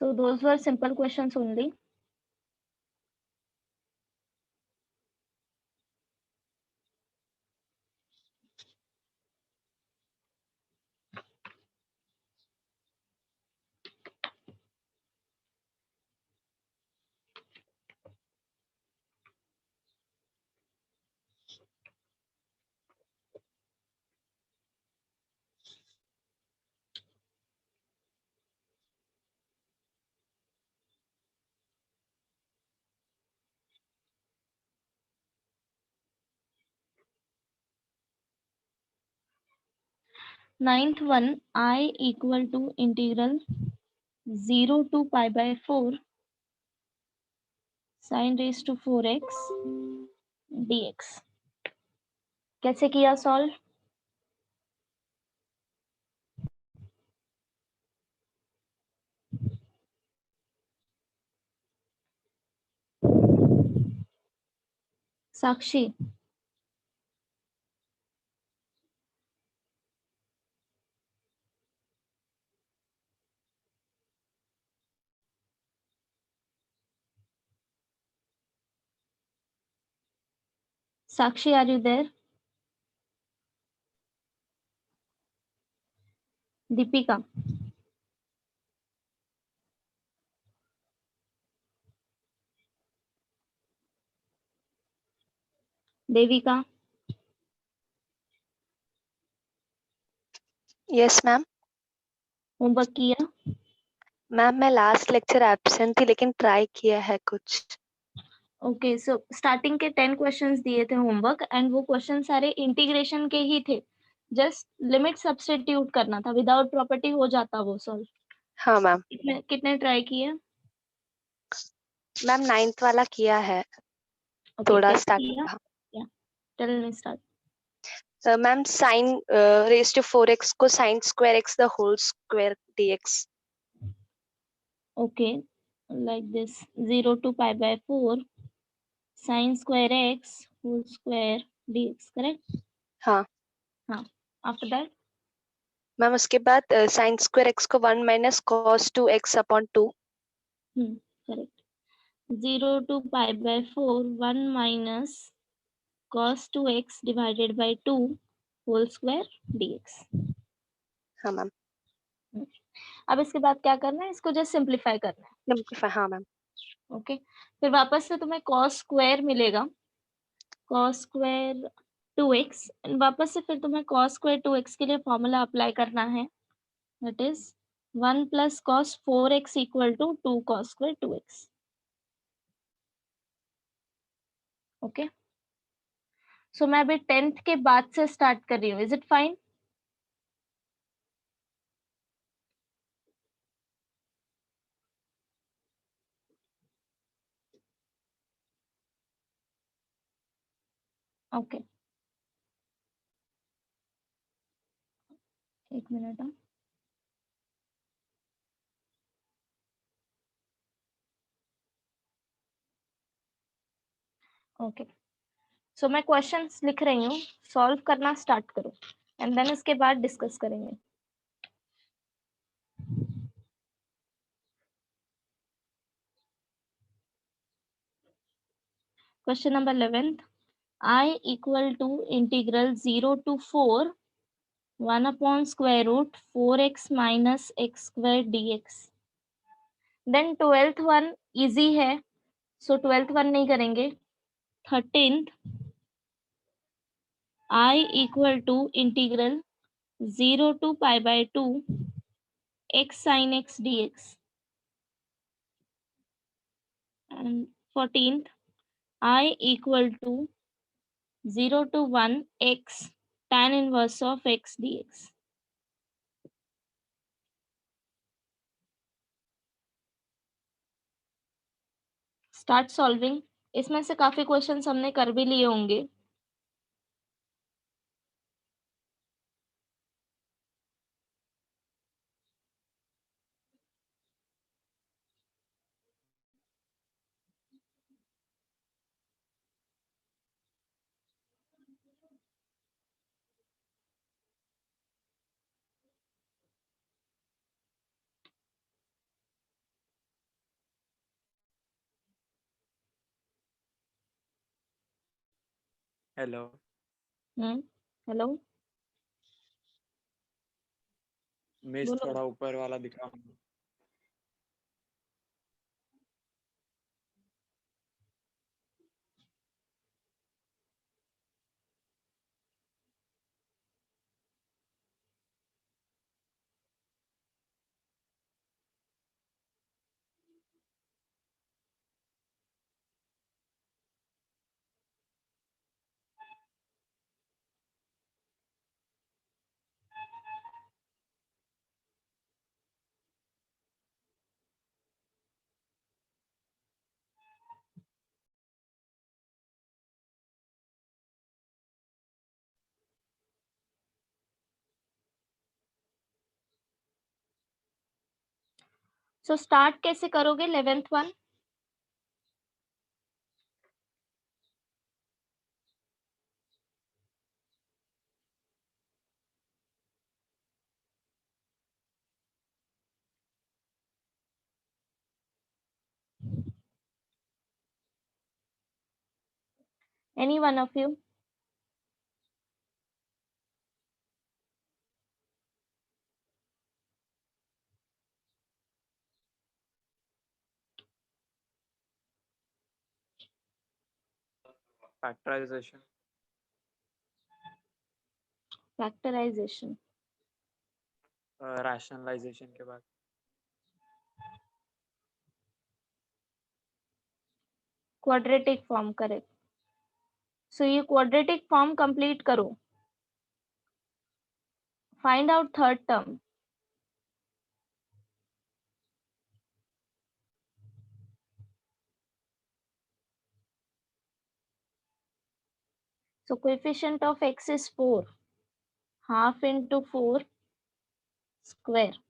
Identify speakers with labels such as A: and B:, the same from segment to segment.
A: So those were simple questions only. Ninth one, I equal to integral 0 to pi by 4 sin raised to 4x dx. कैसे किया solve? Sakshi, Sakshi, are you there? Deepika, Devika,
B: yes ma'am.
A: Homework किया?
B: Ma'am मैं last lecture absent थी लेकिन try किया है कुछ।
A: Okay, so starting के 10 क्वेश्चंस दिए थे होमवर्क एंड वो क्वेश्चन सारे इंटीग्रेशन के ही थे। जस्ट लिमिट सब्स्टिट्यूट करना था, विदाउट प्रॉपर्टी हो जाता वो सॉल्व।
B: हाँ मैम।
A: कितने ट्राई किए?
B: मैम 9th वाला किया है।
A: ओके,
B: थोड़ा
A: कैसे
B: स्टार्ट।
A: किया? या tell me start.
B: Ma'am sine raise to 4x को sine square x the whole square dx।
A: Okay, like this 0 to pi by 4 sin square x whole square dx, correct?
B: हाँ
A: हाँ, आफ्टर दैट?
B: मैम उसके बाद sign square x को 1 minus cos 2x upon 2।
A: Correct. 0 to pi by 4 1 minus cos 2x divided by 2 whole square dx।
B: हाँ ma'am.
A: अब इसके बाद क्या करना है? इसको जस्ट सिंप्लीफाई करना है।
B: सिंप्लीफाई। हाँ मैम।
A: ओके, फिर वापस से तुम्हें cos स्क्वायर मिलेगा, cos स्क्वायर 2x, वापस से फिर तुम्हें cos स्क्वायर 2x के लिए फॉर्मूला अप्लाई करना है, that is 1 plus cos 4x equal to 2 cos square 2x। Okay, so मैं अभी 10th के बाद से स्टार्ट कर रही हूँ, इज इट फाइन? ओके, एक मिनट। ओके, सो मैं क्वेश्चंस लिख रही हूँ, सॉल्व करना स्टार्ट करो एंड देन इसके बाद डिस्कस करेंगे। Question number 11th, I equal to integral 0 to 4 1 upon square root 4x minus x square dx। Then 12th one easy है, सो 12th वन नहीं करेंगे। 13th, I equal to integral 0 to pi by 2 x sin x dx। and 14th, I equal to 0 to 1 x tan inverse of x dx। Start solving. इसमें से काफी questions हमने कर भी लिए होंगे।
C: हेलो।
A: हेलो,
C: मिस
A: बोलो।
C: थोड़ा ऊपर वाला दिखाओ।
A: सो स्टार्ट कैसे करोगे 11th one? Any one of you?
C: Factorisation.
A: Factorization.
C: Rationalisation के बाद।
A: Quadratic form, correct. सो ये क्वाड्रेटिक फॉर्म कंप्लीट करो। Find out third term. So coefficient of x is 4. Half into 4 square,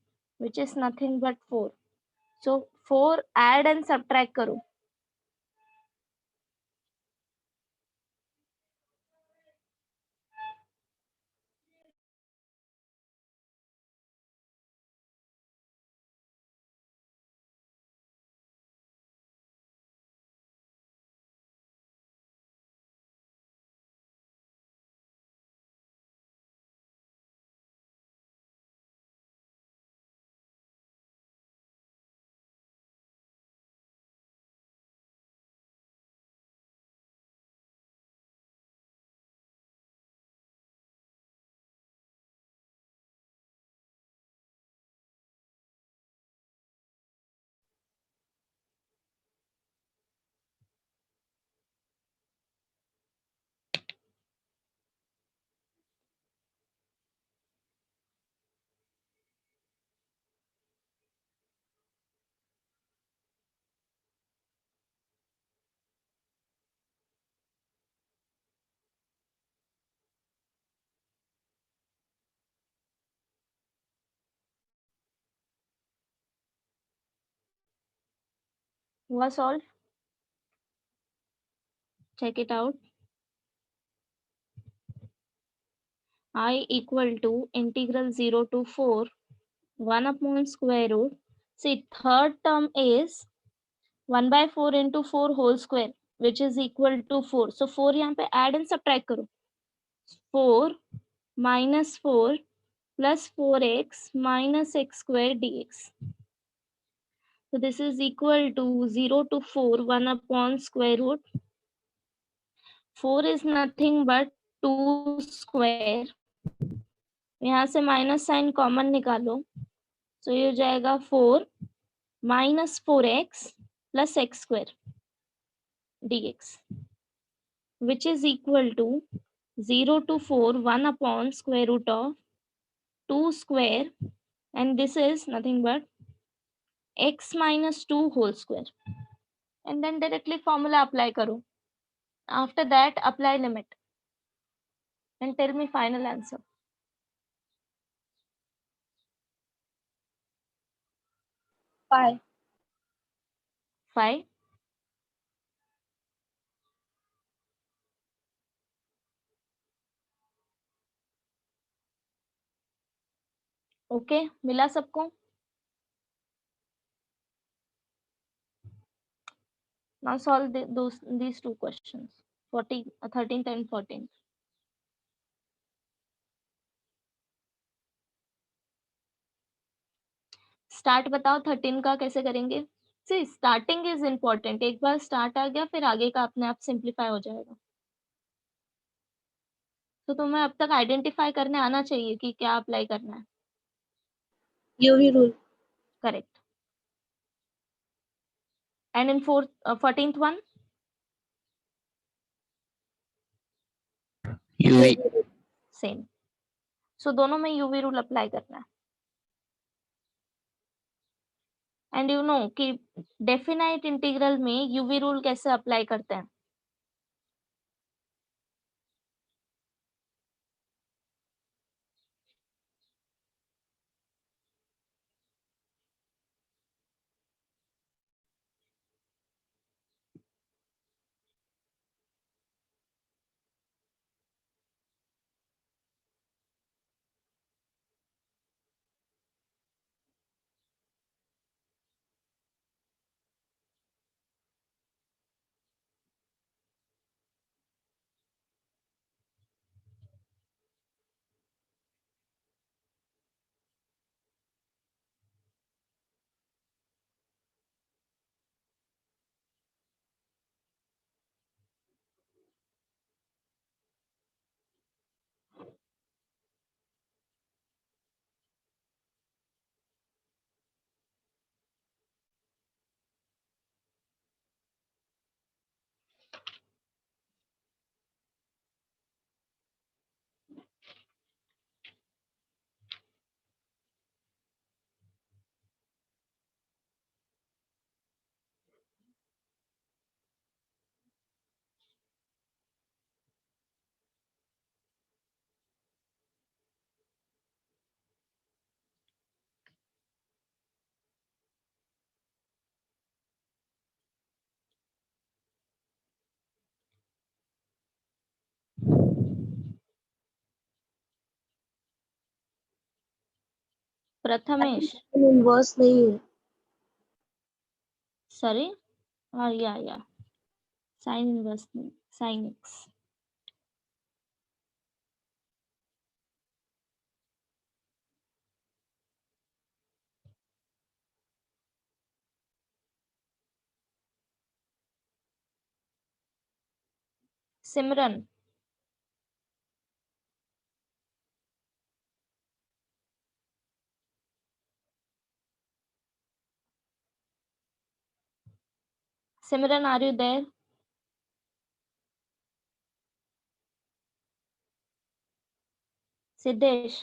A: which is nothing but 4. So 4 add and subtract करो. Was solved. Check it out. I equal to integral 0 to 4 1 upon square root. See, third term is 1 by 4 into 4 whole square, which is equal to 4. So 4 यहाँ पे add and subtract करो. 4 minus 4 plus 4x minus x square dx. So this is equal to 0 to 4 1 upon square root. 4 is nothing but 2 square. यहाँ से minus sign common निकालो. So ये हो जाएगा 4 minus 4x plus x square dx, which is equal to 0 to 4 1 upon square root of 2 square, and this is nothing but x minus 2 whole square. And then directly formula apply करो. After that apply limit and tell me final answer.
B: 5.
A: 5. Okay, मिला सबको? Now solve these two questions. 13th and 14th. Start बताओ 13 का कैसे करेंगे? सी starting is important, एक बार start आ गया फिर आगे का अपने आप सिंप्लीफाई हो जाएगा। तो तुम्हें अब तक आइडेंटिफाई करने आना चाहिए कि क्या अप्लाई करना है।
D: UV rule.
A: Correct. And in 14th one
E: UV.
A: Same. So दोनों में यूवी रूल अप्लाई करना है। एंड यू नो कि डेफिनाइट इंटीग्रल में यूवी रूल कैसे अप्लाई करते हैं? प्रथमेश,
D: इनवर्स नहीं है।
A: सॉरी, या साइन इनवर्स नहीं, sine x. Simran, Simran are you there? Siddhesh,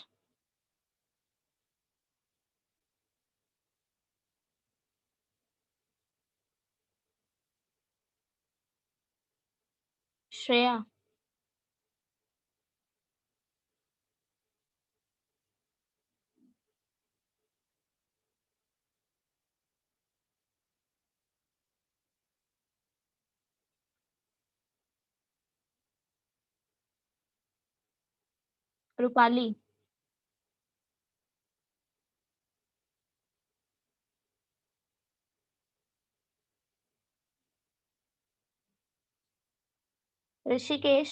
A: Shreya, Rupali, Rishikesh,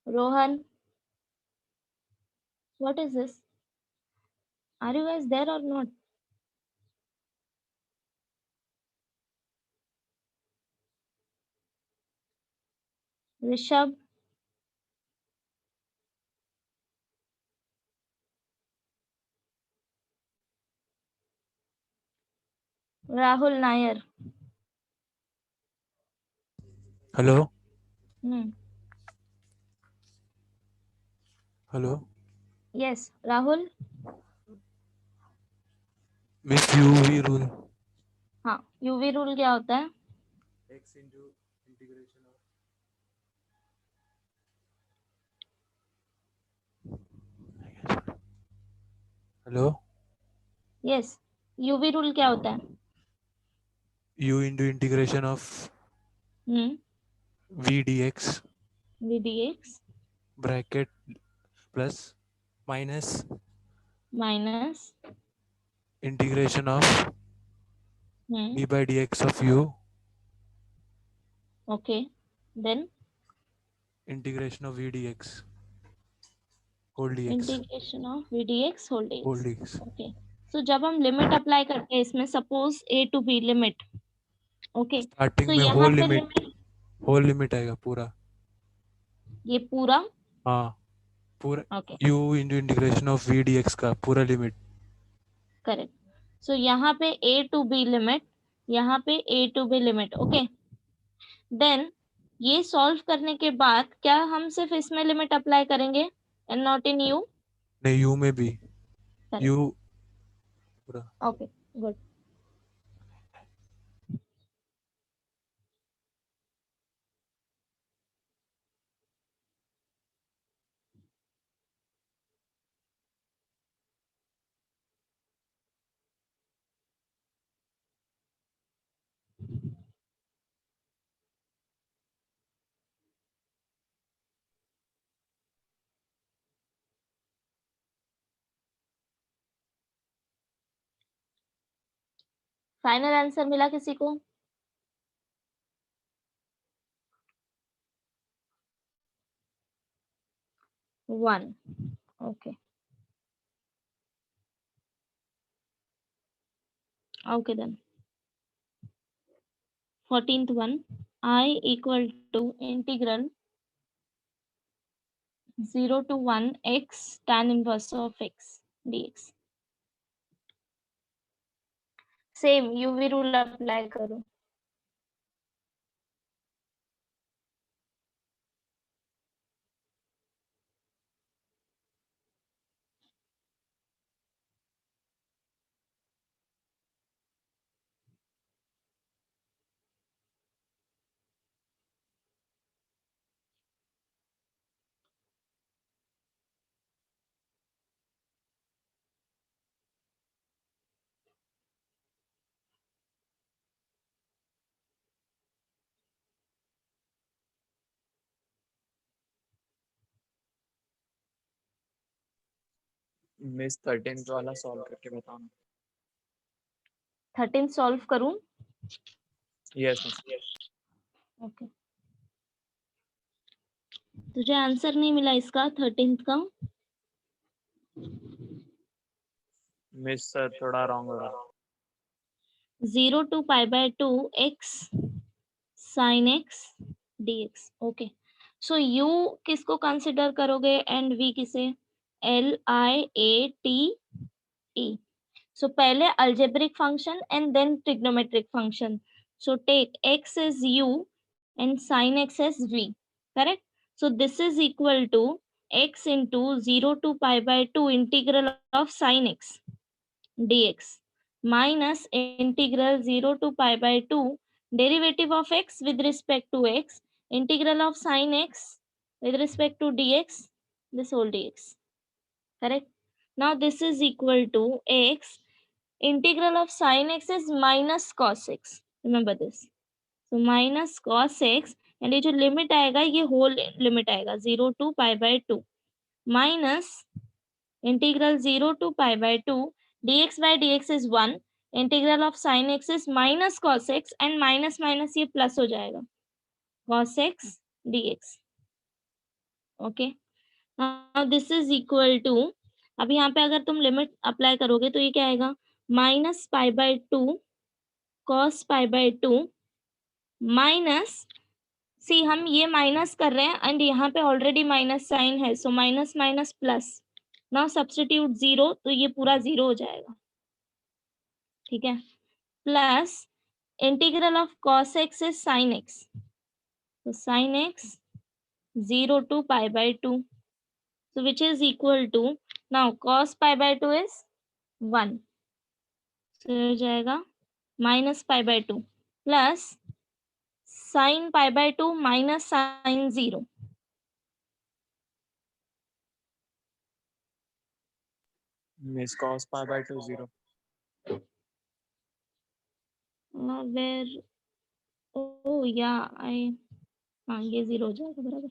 A: Rohan, what is this? Are you guys there or not? Rishabh, Rahul Nair.
F: Hello
A: hmm,
F: hello
A: yes Rahul.
F: Miss UV rule.
A: हाँ, यूवी रूल क्या होता है?
F: x into integration of hello
A: yes, UV rule क्या होता है?
F: u into integration of v dx
A: v d x
F: bracket plus minus
A: minus
F: integration of
A: hmm,
F: d by dx of u
A: okay, then
F: integration of v dx whole dx
A: integration of v d x whole
F: whole
A: d
F: dx.
A: Okay. So जब हम limit apply करते हैं इसमें, suppose a to b limit, okay,
F: starting
A: तो
F: में
A: यहाँ
F: whole
A: पे
F: limit आएगा पूरा.
A: ये पूरा,
F: हाँ पूरा
A: okay,
F: u into integration of v dx का पूरा लिमिट.
A: करेक्ट. सो यहाँ पे ए टू बी लिमिट, यहाँ पे a to b limit, okay. Then ये सॉल्व करने के बाद क्या हम सिर्फ इसमें लिमिट अप्लाई करेंगे एंड नॉट इन यू?
F: नहीं u में भी
A: Correct.
F: u पूरा.
A: Okay, good. फाइनल आंसर मिला किसी को? One. Okay, okay then. 14th one, I equal to integral 0 to 1 x tan inverse of x dx. Same UV rule apply करो.
C: Miss 13th वाला solve करके बताना.
A: 13 सॉल्व करूं?
C: Yes miss.
A: Okay. तुझे answer नहीं मिला इसका 13th का?
C: मिस थोड़ा रॉन्ग हो रहा.
A: 0 to pi by 2 x sin x dx. Okay, so u किसको कंसिडर करोगे एंड v किसे? L I A T E. So पहले algebraic function and then trigonometric function. So take x as u and sin x as v. Correct? So this is equal to x into 0 to pi by 2 integral of sin x dx minus integral 0 to pi by 2 derivative of x with respect to x integral of sin x with respect to dx, this whole dx. Correct? Now this is equal to x. Integral of sin x is minus cos x. Remember this. So minus cos x and ये जो limit आएगा ये whole limit आएगा 0 to pi by 2 minus integral 0 to pi by 2 dx by dx is 1. Integral of sin x is minus cos x and minus minus ये plus हो जाएगा cos x dx. Okay. Now this is equal to, अब यहाँ पे अगर तुम limit apply करोगे तो ये क्या आएगा? Minus pi by 2 cos pi by 2 minus, see हम ये माइनस कर रहे हैं एंड यहाँ पे ऑलरेडी माइनस साइन है, so minus minus plus. Now substitute 0, तो ये पूरा 0 हो जाएगा. ठीक है, plus integral of cos x is sin x, तो sin x 0 to pi by 2, so which is equal to, now cos pi by 2 is 1, so हो जाएगा minus pi by 2 plus sin pi by 2 minus sin 0.
C: Miss cos pi by 2 0.
A: Where, oh yeah, हाँ ये 0 हो जाएगा बराबर.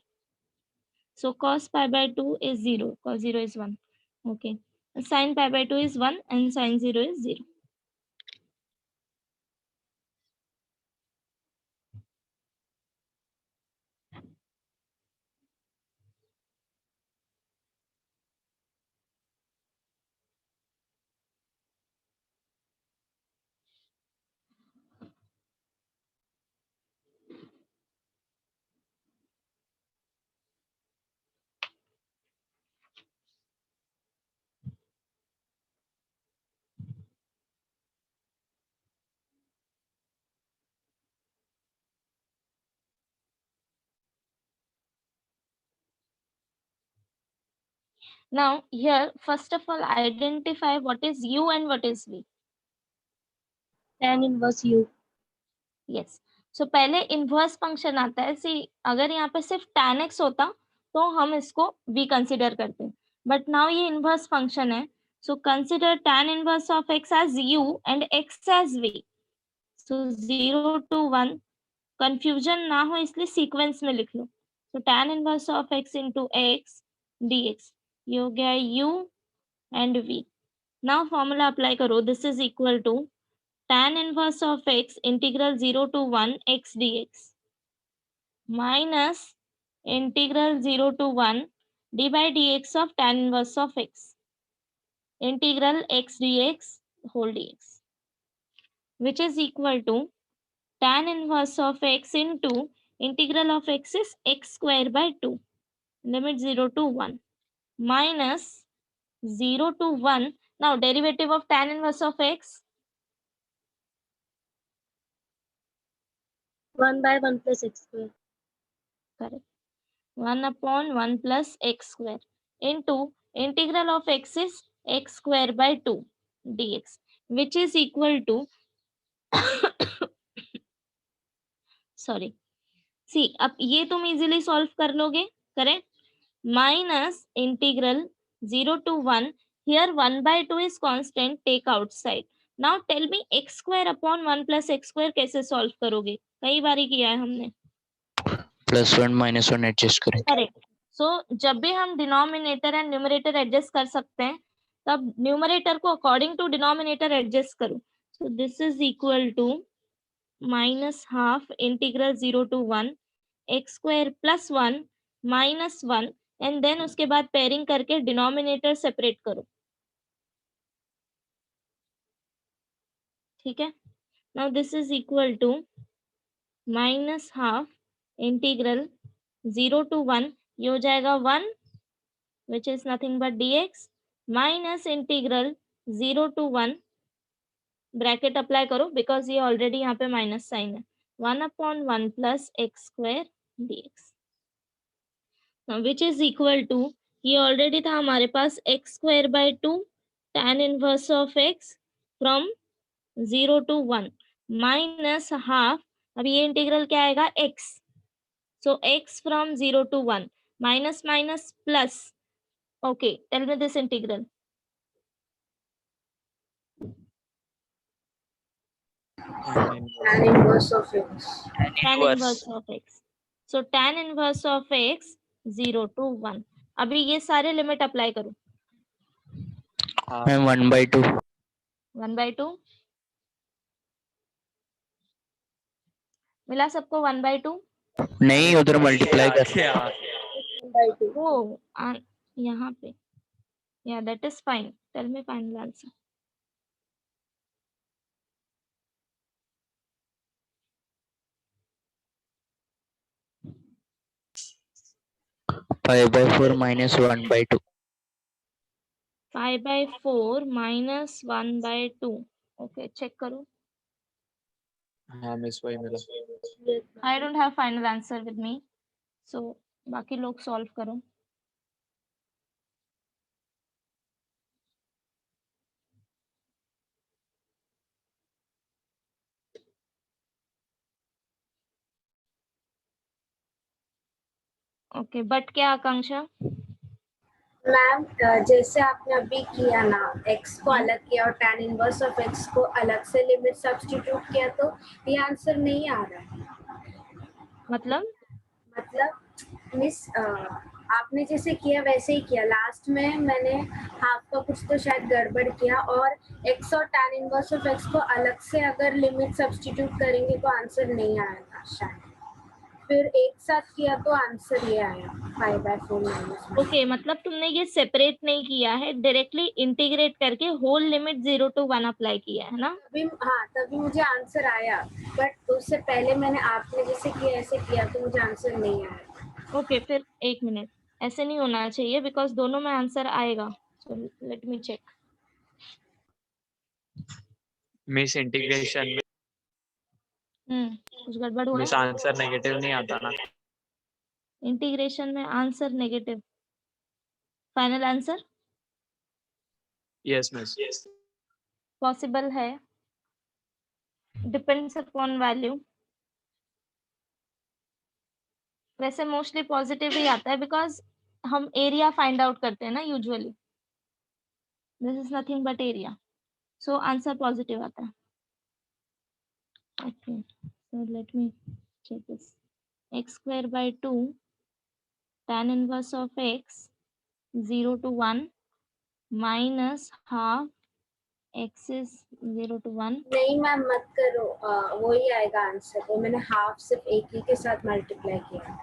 A: So cos pi by 2 is 0, cos 0 is 1. Okay. Sin pi by 2 is 1 and sin 0 is 0. Now here, first of all, identify what is u and what is v.
D: tan inverse u.
A: Yes. So पहले inverse function आता है. सी अगर यहाँ पे सिर्फ tan x होता तो हम इसको v कंसिडर करते, बट नाउ ये इनवर्स फंक्शन है. So consider tan inverse of x as u and x as v. So 0 to 1 confusion ना हो इसलिए सीक्वेंस में लिख लो. सो tan inverse of x into x dx ये हो गया u and v. Now formula apply करो. This is equal to tan inverse of x integral 0 to 1 x dx minus integral 0 to 1 d by dx of tan inverse of x integral x dx whole dx, which is equal to tan inverse of x into integral of x is x square by 2 limit 0 to 1 minus 0 to 1. Now derivative of tan inverse of x
D: 1 by 1 plus x square.
A: correct, 1 upon 1 plus x square into integral of x is x square by 2 dx, which is equal to sorry, see अब ये तुम easily solve कर लोगे, correct. Minus integral 0 to 1, here 1 by 2 is constant, take outside. now tell me x square upon 1 plus x square कैसे solve करोगे? कई बारी किया है हमने.
E: +1 -1 एडजस्ट करें.
A: करेक्ट. सो जब भी हम डिनोमिनेटर एंड न्यूमरेटर एडजस्ट कर सकते हैं तब न्यूमरेटर को अकॉर्डिंग टू डिनोमिनेटर एडजस्ट करो. So this is equal to -half integral 0 to 1 x square plus 1 minus 1 and then उसके बाद पेयरिंग करके डिनोमिनेटर सेपरेट करो. ठीक है. Now this is equal to -half integral 0 to 1 ये हो जाएगा 1 which is nothing but dx minus integral 0 to 1 bracket apply करो बिकॉज ये ऑलरेडी यहाँ पे माइनस साइन है. 1 upon 1 plus x square dx which is equal to ये already था हमारे पास x square by 2 tan inverse of x from 0 to 1 minus half. अब ये इंटीग्रल क्या आएगा x. so x from 0 to 1 minus minus plus. okay, tell me this integral.
D: Tan inverse of x.
A: tan inverse of x. so tan inverse of x 0 to 1. अभी ये सारे limit apply करो.
E: Ma'am 1/2.
A: 1/2 मिला सबको. 1/2
E: नहीं उधर मल्टीप्लाई कर.
D: By 2.
A: ओ यहाँ पे. yeah, that is fine. tell me final answer.
E: -5/4 -1/2.
A: 5/4 minus 1/2. okay, check करो.
C: हाँ मिस वही मिला.
A: I don't have final answer with me, so बाकी लोग सॉल्व करो. ओके, बट क्या आकांक्षा?
D: मैम जैसे आपने अभी किया ना, x को अलग किया और tan इनवर्स ऑफ x को अलग से लिमिट सब्स्टिट्यूट किया तो ये आंसर नहीं आ रहा है.
A: मतलब
D: मतलब मिस आप आपने जैसे किया वैसे ही किया। लास्ट में मैंने हाफ का कुछ तो शायद गड़बड़ किया और x और tan इनवर्स ऑफ x को अलग से अगर लिमिट सब्स्टिट्यूट करेंगे तो आंसर नहीं आएगा शायद। फिर एक साथ किया तो आंसर ये आया 5/4 -
A: ओके, मतलब तुमने ये सेपरेट नहीं किया है, डायरेक्टली इंटीग्रेट करके होल लिमिट 0 to 1 अप्लाई किया है ना?
D: तभी मुझे आंसर आया, बट उससे पहले मैंने आपने जैसे किया ऐसे किया तो मुझे आंसर नहीं आया।
A: ओके, फिर एक मिनट, ऐसे नहीं होना चाहिए बिकॉज दोनों में आंसर आएगा। So let me check.
C: Miss integration में
A: कुछ गड़बड़ हुआ
C: मिस
A: है?
C: आंसर नेगेटिव नहीं आता ना?
A: इंटीग्रेशन में answer negative, final answer
C: yes miss.
A: Possible है, डिपेंड्स अपॉन वैल्यू। वैसे मोस्टली पॉजिटिव ही आता है बिकॉज हम एरिया फाइंड आउट करते हैं ना usually. This is nothing but area, so answer positive आता है। Okay, so let me check this. x²/2 tan inverse of x 0 to 1 minus half x is 0 to 1।
D: नहीं ma'am मत करो, वो ही आएगा आंसर। वो मैंने हाफ सिर्फ एक ही के साथ मल्टीप्लाई किया।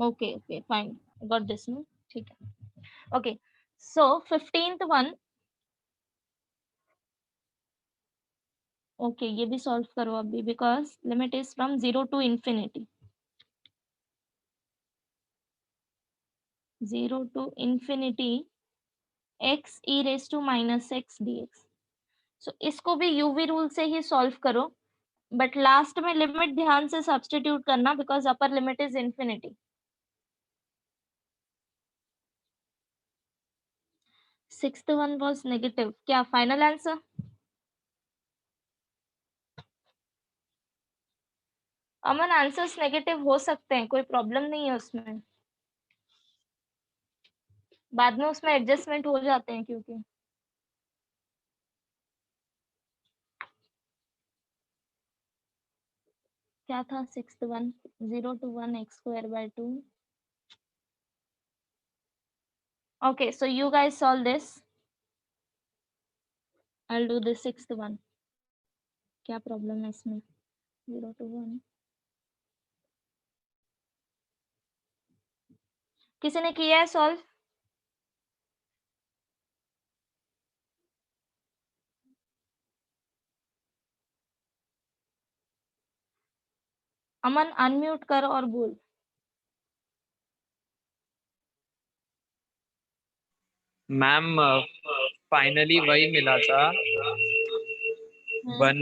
A: Okay okay fine, got this no, ठीक है। ओके, सो 15th वन, ओके ये भी सॉल्व करो अभी because limit is from 0 to infinity। 0 to infinity x e raised to minus x dx। सो इसको भी यूवी रूल से ही सॉल्व करो, बट लास्ट में लिमिट ध्यान से सब्स्टिट्यूट करना because upper limit is infinity. 6th one was negative, क्या final answer? अमन, answers negative हो सकते हैं, कोई प्रॉब्लम नहीं है उसमें, बाद में उसमें एडजस्टमेंट हो जाते हैं। क्योंकि क्या था 6th one? 0 to 1 x²/2। Okay, so you guys solve this, I will do this 6th one. क्या प्रॉब्लम है इसमें? 0 to 1, किसी ने किया है सॉल्व? अमन अनम्यूट कर और बोल।
C: मैम फाइनली वही मिला था, 1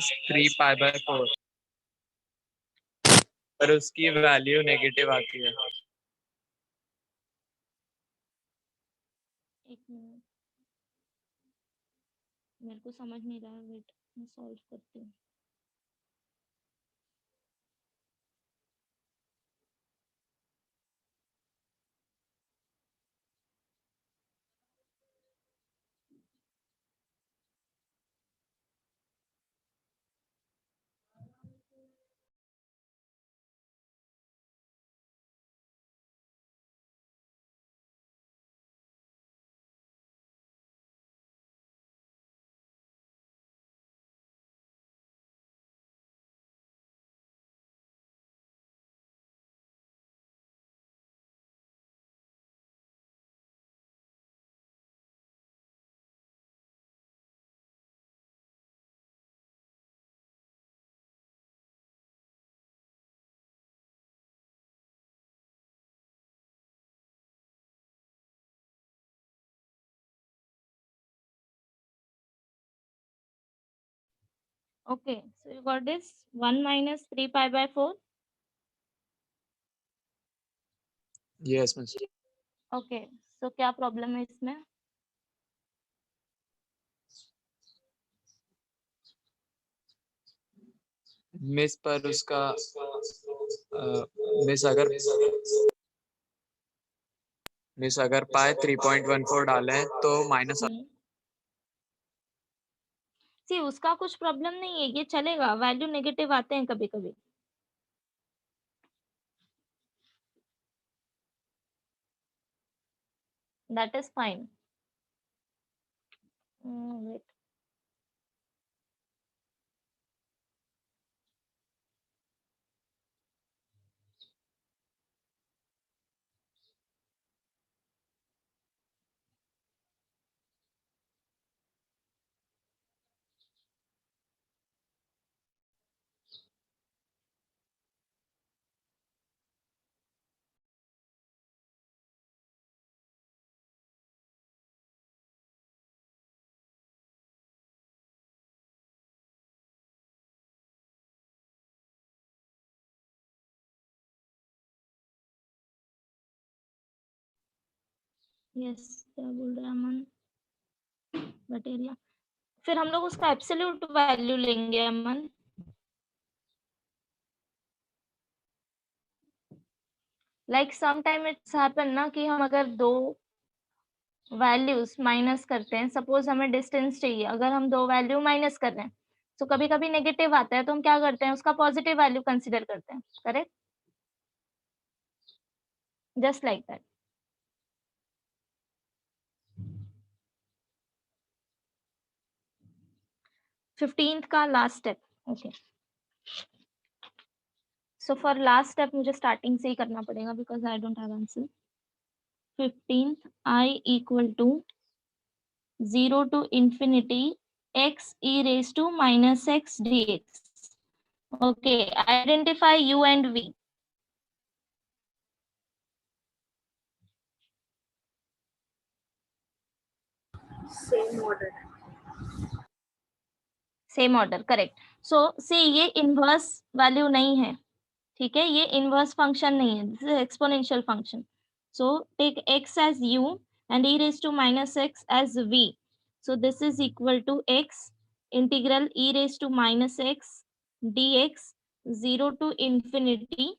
C: - 3π/4, पर उसकी वैल्यू नेगेटिव आती है।
A: एक मिनट, मेरे को समझ नहीं रहा है, वेट मैं सॉल्व करती हूँ। Okay, so you got this 1 minus 3π/4.
C: Yes miss.
A: Okay, so क्या प्रॉब्लम है इसमें?
C: मिस पर उसका मिस अगर पाए 3.14 डालें तो माइनस।
A: सी उसका कुछ प्रॉब्लम नहीं है, ये चलेगा, वैल्यू नेगेटिव आते हैं कभी कभी। that is fine. Wait. Yes, क्या बोल रहे हैं अमन? बटेरिया। फिर हम लोग उसका एब्सोल्यूट वैल्यू लेंगे Aman. Like some time it's happen ना कि हम अगर दो वैल्यूज माइनस करते हैं, सपोज हमें डिस्टेंस चाहिए, अगर हम दो वैल्यू माइनस कर रहे हैं तो कभी कभी नेगेटिव आता है, तो हम क्या करते हैं, उसका पॉजिटिव वैल्यू कंसिडर करते हैं, correct? Just like that. 15th का last step. Okay, so for last step मुझे स्टार्टिंग से ही करना पड़ेगा because I don't have answer. 15th I equal to 0 to infinity x e raised to minus x dx. Okay, identify u and v.
D: Same order.
A: Same order, correct. So see ये inverse value नहीं है, ठीक है, ये inverse function नहीं है, this is exponential function. So take x as u and e raised to minus x as v. So this is equal to x integral e raised to minus x dx 0 to infinity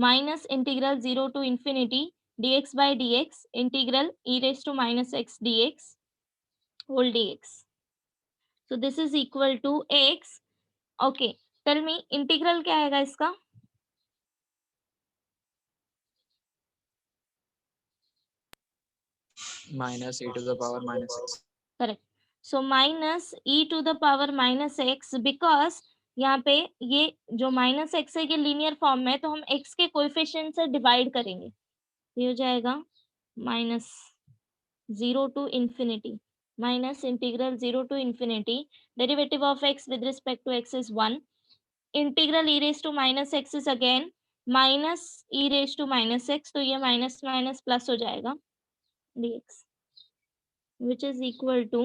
A: minus integral 0 to infinity dx by dx integral e raised to minus x dx whole dx. So this is equal to x. Okay, tell me integral क्या आएगा इसका?
C: minus e to the power minus x.
A: Correct. So minus e to the power minus x, because यहाँ पे ये जो minus x है ये linear form में है, तो हम एक्स के कोएफिशिएंट से डिवाइड करेंगे, ये हो जाएगा minus 0 to infinity minus integral 0 to infinity derivative of x with respect to x is 1 integral e raised to minus x is again minus e raised to minus x, तो ये minus minus plus हो जाएगा dx which is equal to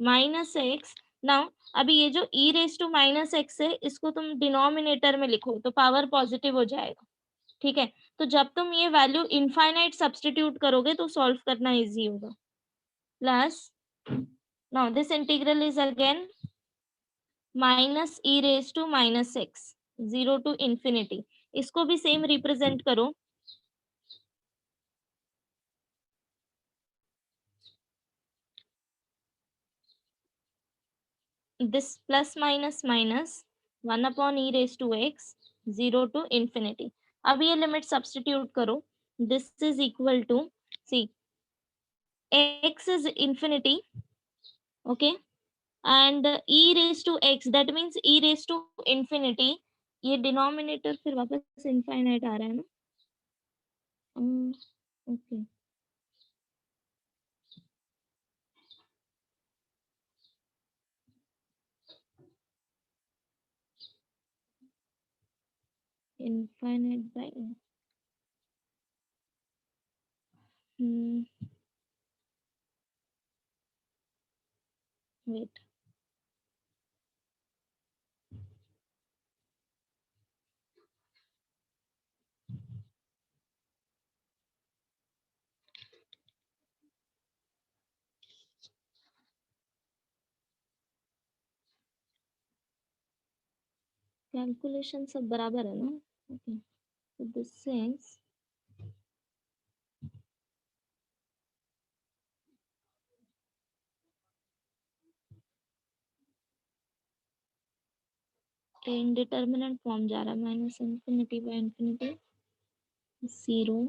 A: minus x. now अभी ये जो e raised to minus x है इसको तुम डिनोमिनेटर में लिखो तो पावर पॉजिटिव हो जाएगा, ठीक है? तो जब तुम ये वैल्यू इनफाइनाइट सब्स्टिट्यूट करोगे तो सॉल्व करना इजी होगा। Plus now this integral is again minus e raised to minus x 0 to infinity, इसको भी सेम रिप्रेजेंट करो, this plus minus minus 1 upon e raised to x 0 to infinity. अब ये limit substitute करो, this is equal to see x is infinity, okay, and e raised to x that means e raised to infinity, ये denominator फिर वापस infinite आ रहा है ना, okay infinite by wait, calculation सब बराबर है ना, okay, so this is indeterminate form जा रहा है, minus infinity by infinity 0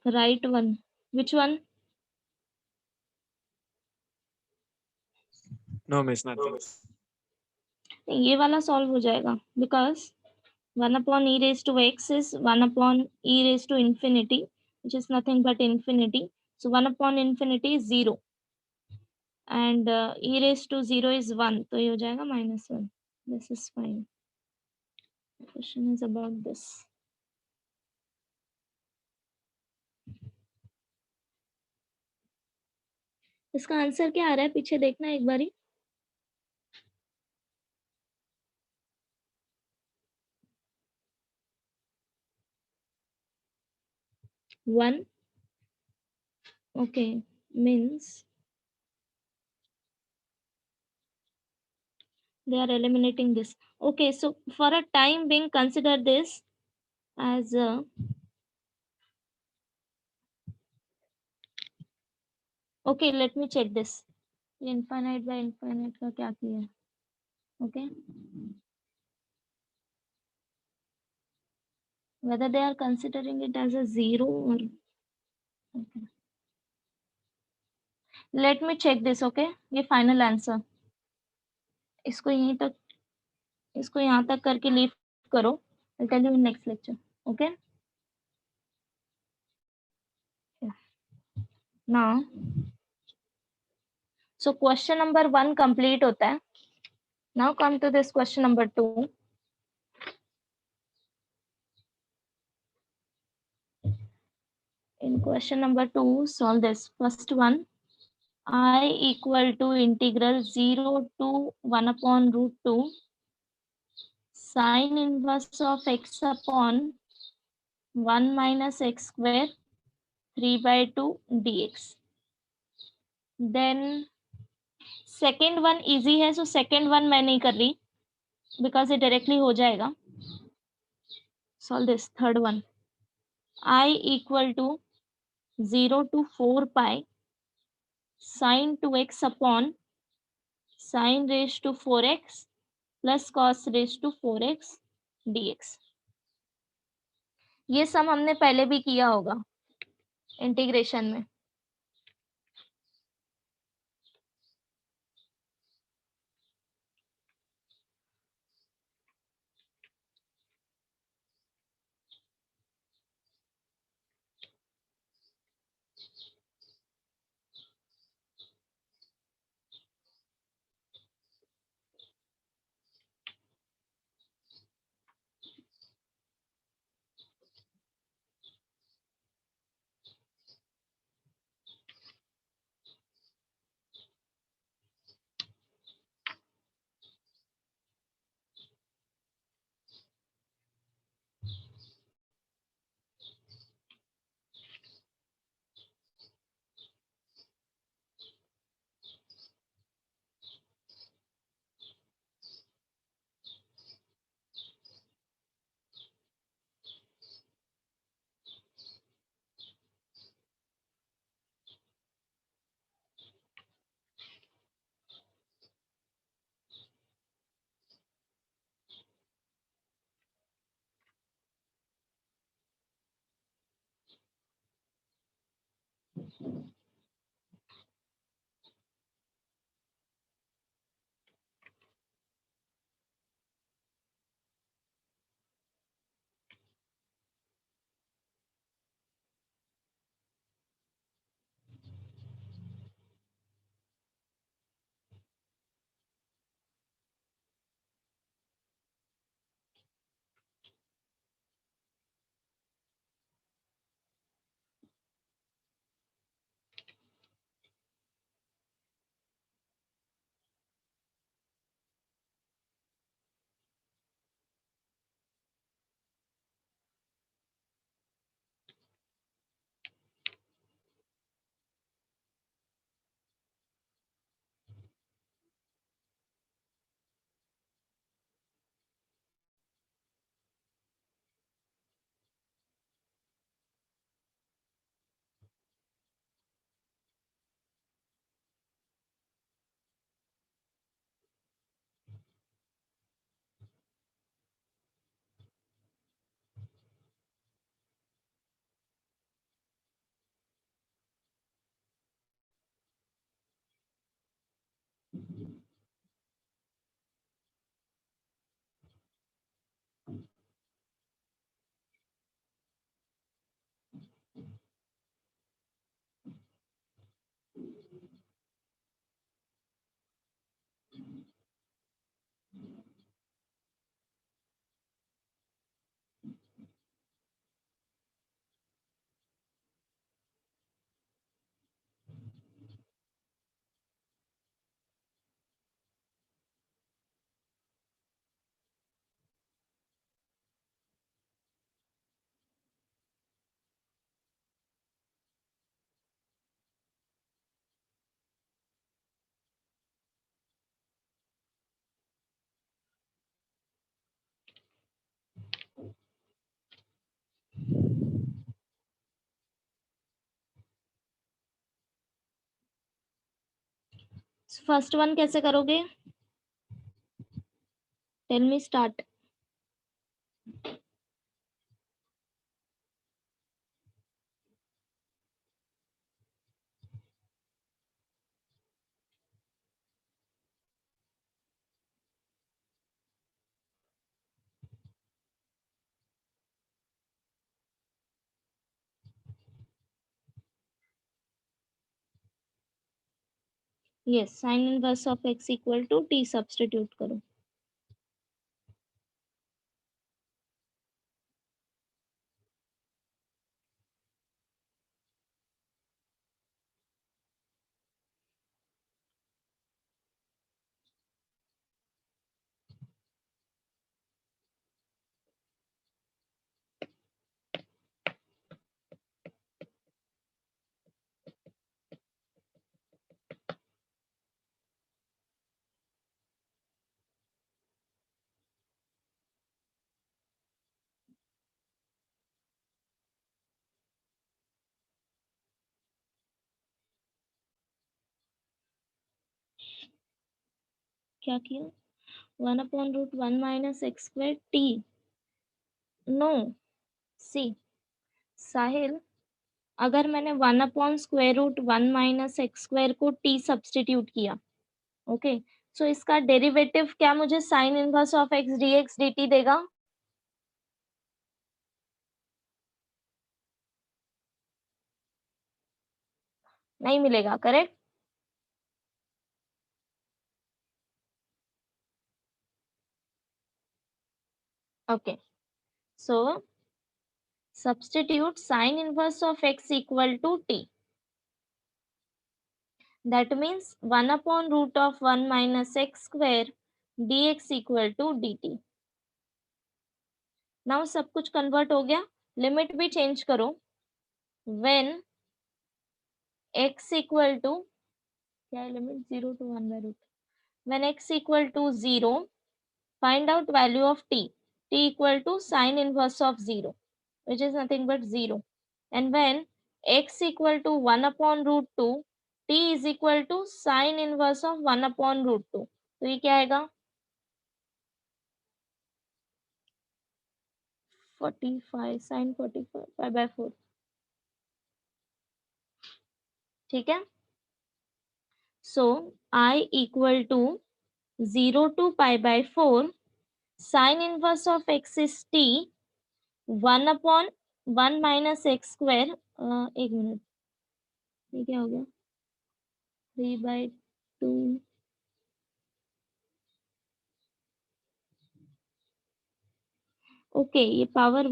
A: right one. Which one?
C: No, miss, nothing.
A: ये वाला सॉल्व हो जाएगा because 1 upon e raised to x is 1 upon e raised to infinity, which is nothing but infinity. So 1 upon infinity is 0 and e raised to 0 is 1. तो ये हो जाएगा -1. This is fine. The question is about this. इसका answer क्या आ रहा है पीछे देखना एक बारी. One. Okay, means they are eliminating this. Okay, so for a time being, consider this as a okay. Let me check this. Infinite by infinite का क्या किया? Okay. Whether they are considering it as a 0 or okay. Let me check this. Okay, ये final answer. इसको यहाँ तक करके leave करो. I'll tell you in next lecture. Okay. Yeah. Now, so question number 1 complete होता है. Now come to this question number 2. In question number 2, solve this. First one, I equal to integral 0 to 1 upon root 2 sine inverse of x upon 1 minus x square 3 by 2 dx. Then second one easy है, so second one मैं नहीं कर रही because it directly हो जाएगा. Solve this. Third one, I equal to 0 to 4 pi sine 2x upon sine raised to 4x plus cos raised to 4x dx. ये सम हमने पहले भी किया होगा इंटीग्रेशन में. फर्स्ट वन कैसे करोगे? Tell me, start. Yes, sine inverse of x equal to t substitute करो. क्या किया? 1/√1 minus x square t. No, see Sahil, अगर मैंने 1/√1 माइनस एक्स स्क्वायर को t सब्स्टिट्यूट किया, ओके, सो इसका डेरिवेटिव क्या मुझे sine inverse of x dx dt देगा? नहीं मिलेगा, correct? Okay, so substitute sin inverse of x equal to t. That means 1/√1 minus x square dx equal to dt. Now सब कुछ convert हो गया, लिमिट भी चेंज करो. When x equal to, क्या है limit? 0 to 1/√. When x equal to 0, find out value of t. T equal to sin inverse of 0, which is nothing but 0. And when x equal to 1/√2, t is equal to sin inverse of 1/√2. तो ये क्या आएगा? 45 sin 45 pi/4. ठीक है. So I equal to 0 to pi/4. Sin inverse of x is t. 1/1 minus x square. एक minute, ये क्या हो गया? 3/2. ओके, ये पावर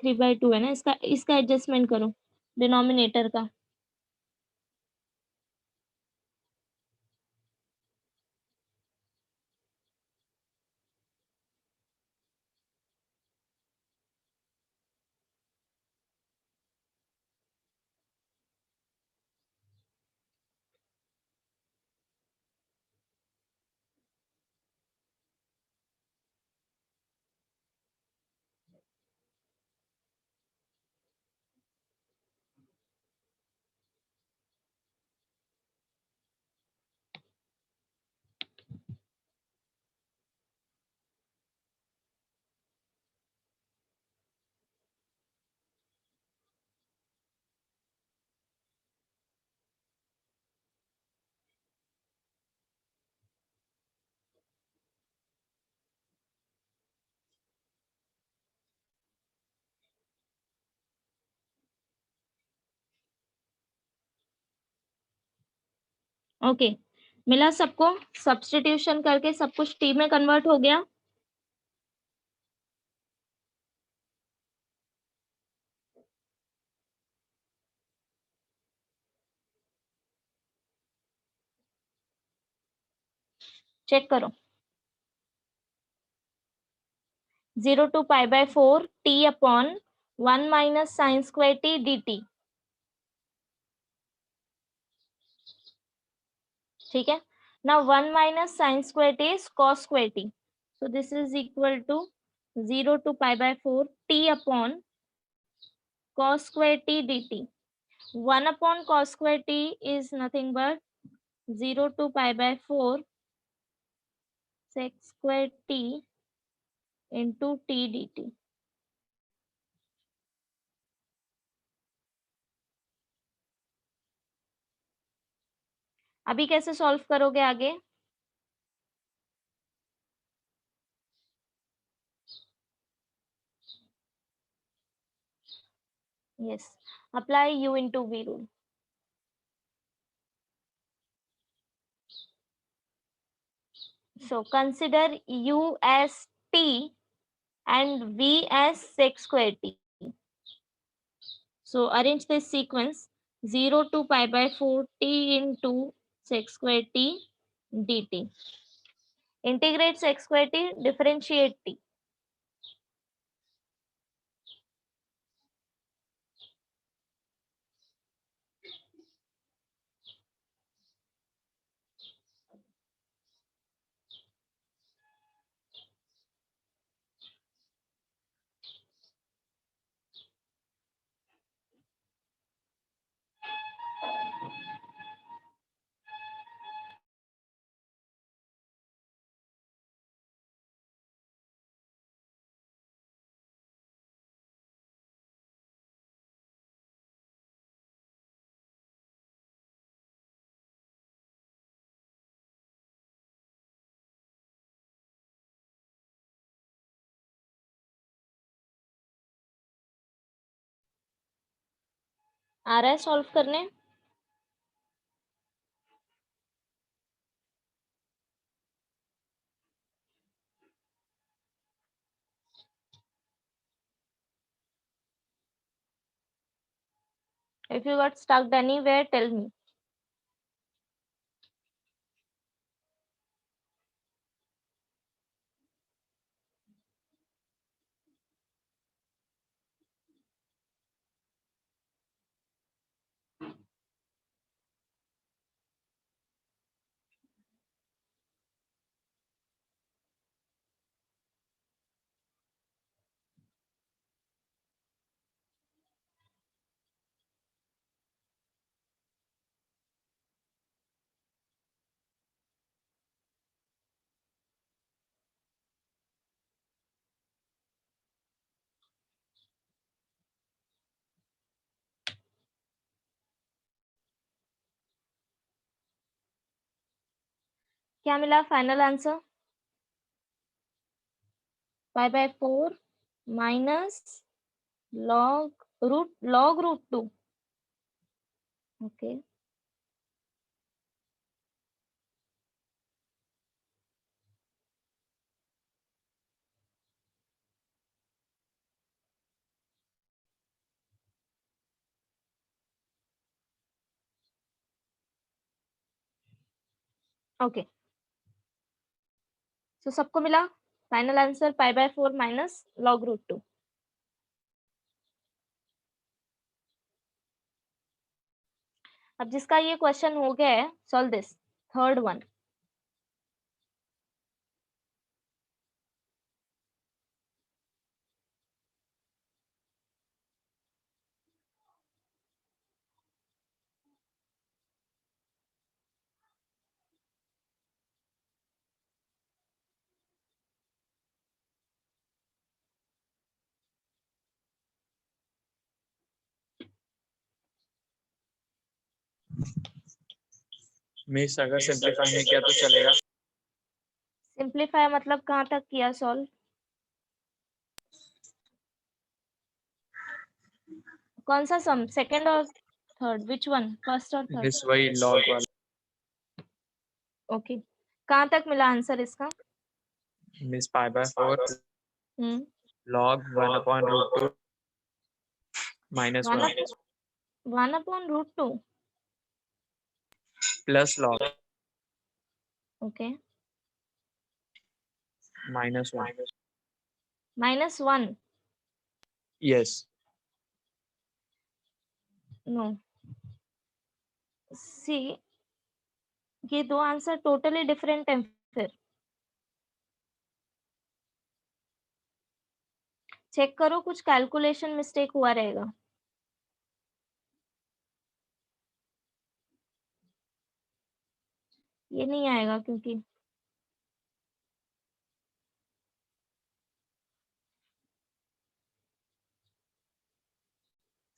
A: 3/2 है ना, इसका एडजस्टमेंट करो डिनोमिनेटर का. ओके, मिला सबको? सब्स्टिट्यूशन करके सब कुछ टी में कन्वर्ट हो गया. चेक करो. 0 to pi/4 t upon 1 minus sin square t dt. ठीक है. Now 1 minus sin square t is cos square t. So this is equal to 0 to pi/4 t upon cos square t dt. 1 upon cos square t is nothing but 0 to pi by 4 sec square t into t dt. अभी कैसे solve करोगे आगे? Yes, apply u into v rule. So consider u as t and v as sec square t. So arrange this sequence 0 to pi by 4 t into sec square t dt. Integrate sec square t, differentiate t. आ रहा है solve करने? If you got stuck anywhere, tell me. क्या मिला final answer? pi by 4 minus log root 2. Okay. Okay. So सबको मिला final answer pi by 4 minus log root 2. अब जिसका ये क्वेश्चन हो गया है, solve this third one.
C: Miss अगर सिंपलीफाई नहीं किया तो चलेगा?
A: सिंप्लीफाई मतलब कहाँ तक किया सॉल्व? कौन सा सम, सेकंड और थर्ड, विच वन, फर्स्ट और थर्ड?
C: मिस वही लॉग वाला.
A: ओके, कहाँ तक मिला आंसर इसका?
C: Miss pi by 4 log 1 upon root 2 minus 1
A: 1 upon root 2.
C: plus log
A: Okay.
C: minus 1.
A: Minus 1.
C: Yes.
A: No. See, ये दो आंसर टोटली डिफरेंट है. फिर चेक करो, कुछ कैलकुलेशन मिस्टेक हुआ रहेगा. ये नहीं आएगा क्योंकि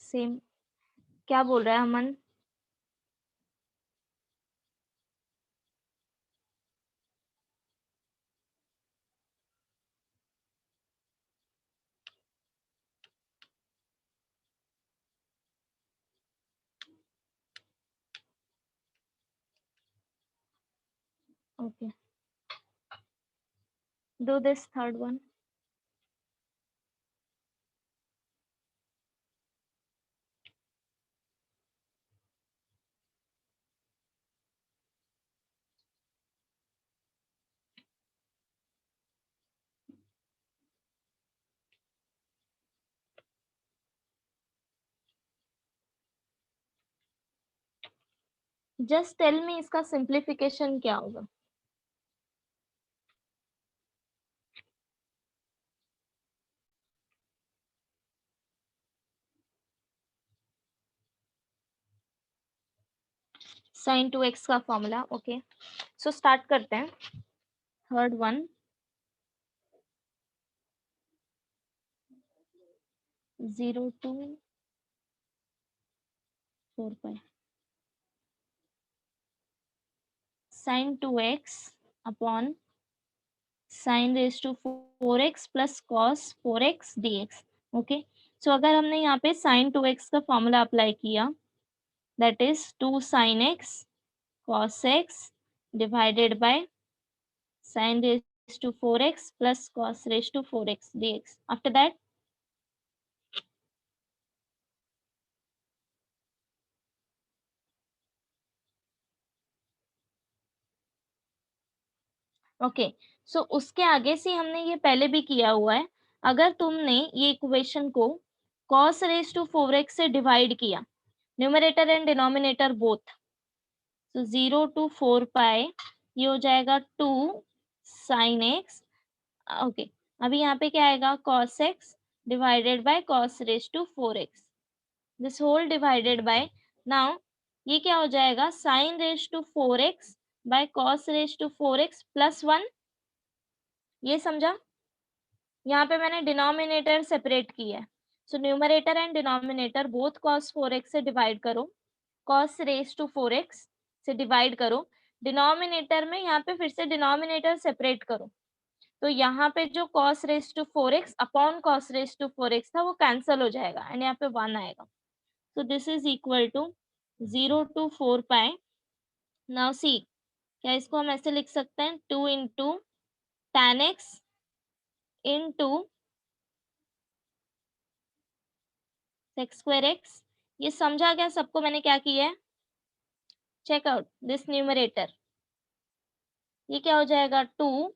A: सेम। क्या बोल रहा है अमन? Okay, do this third one. Just tell me इसका simplification क्या होगा? sin 2x का फॉर्मूला। ओके, सो स्टार्ट करते हैं। Third one, 0 to 4 pi sin 2x upon sin raised to 4x plus cos 4x dx। Okay, so अगर हमने यहाँ पे sin 2x का फॉर्मूला अप्लाई किया, that is 2 sin x cos x divided by sin raised to 4x plus cos raised to 4x dx. After that, okay, so उसके आगे से हमने ये पहले भी किया हुआ है। अगर तुमने ये इक्वेशन को cos raised to 4x से डिवाइड किया, न्यूमरेटर एंड डिनोमिनेटर बोथ, तो 0 to 4 पाई ये हो जाएगा 2 sin x। ओके, अभी यहाँ पे क्या आएगा? cos x divided by cos raised to 4x, this whole divided by, now ये क्या हो जाएगा? sin raised to 4x by cos raised to 4x plus 1। ये समझा? यहाँ पे मैंने डिनोमिनेटर सेपरेट किया है, so numerator and denominator both cos 4x से डिवाइड करो, cos raised to 4x से डिवाइड करो, डिनोमिनेटर में यहाँ पे फिर से डिनोमिनेटर सेपरेट करो, तो यहाँ पे जो cos raised to 4x upon cos raised to 4x था वो कैंसिल हो जाएगा एंड यहाँ पे 1 आएगा। So this is equal to 0 to 4 pi. Now see, क्या इसको हम ऐसे लिख सकते हैं? 2 into tan x into sec square x। ये समझा क्या सबको मैंने क्या किया है? चेक आउट दिस न्यूमरेटर, ये क्या हो जाएगा? 2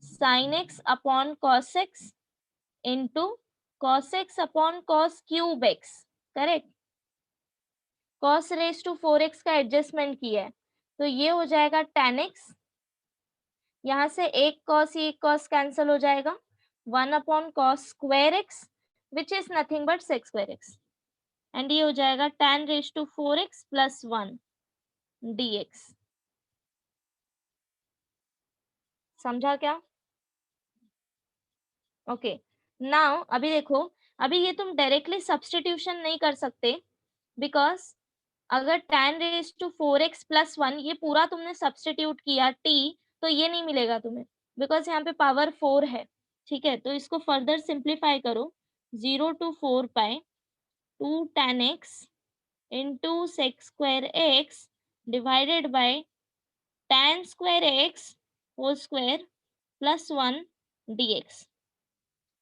A: sin x upon cos x into cos x upon cos cube x, correct? cos raised to 4x का एडजस्टमेंट किया है, तो ये हो जाएगा tan x, यहाँ से एक cos एक cos कैंसिल हो जाएगा, 1 upon cos square x which is nothing but sec square x, and ये हो जाएगा tan raised to 4x plus 1 dx। समझा क्या? ओके, नाउ अभी देखो, अभी ये तुम डायरेक्टली सब्स्टिट्यूशन नहीं कर सकते, बिकॉज अगर tan raised to 4x plus 1 ये पूरा तुमने सब्स्टिट्यूट किया t, तो ये नहीं मिलेगा तुम्हें, बिकॉज यहाँ पे पावर 4 है। ठीक है, तो इसको फर्दर सिंप्लीफाई करो, 0 to 4 pi 2 tan x into sec square x divided by tan square x whole square plus 1 dx।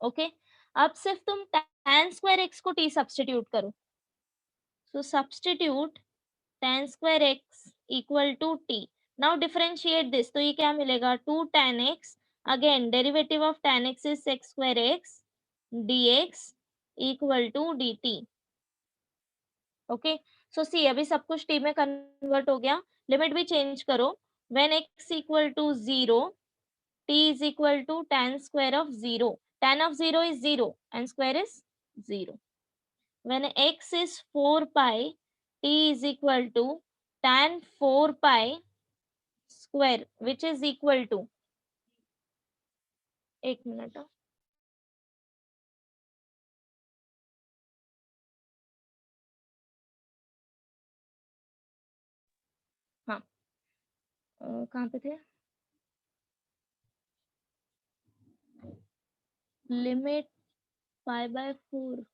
A: Okay, अब सिर्फ तुम tan square x को t सब्स्टिट्यूट करो, so substitute tan square x equal to t। Now differentiate this, तो ये क्या मिलेगा? 2 tan x, again derivative of tan x is sec square x dx equal to dt। Okay, so see अभी सब कुछ t में convert हो गया, लिमिट भी चेंज करो, when x equal to 0 t is equal to tan square of 0, tan of 0 is 0 and square is 0, when x is 4 pi t is equal to tan 4 pi square which is equal to, एक मिनट, हाँ कहाँ पे थे, limit pi by 4,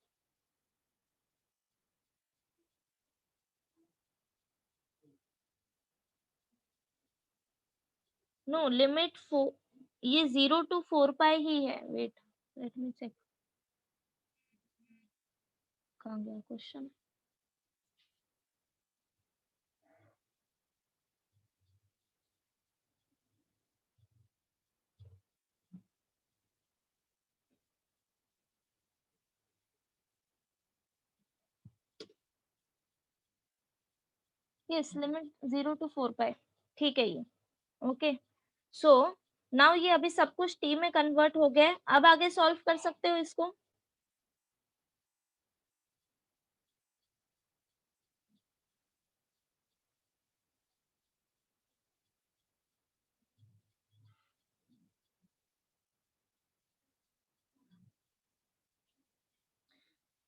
A: no limit 4, ये 0 to 4 पाई ही है, wait let me check, कहाँ गया क्वेश्चन, यस लिमिट 0 to 4 पाई, ठीक है ये, ओके। सो नाउ ये अभी सब कुछ टी में कन्वर्ट हो गया है, अब आगे सॉल्व कर सकते हो इसको,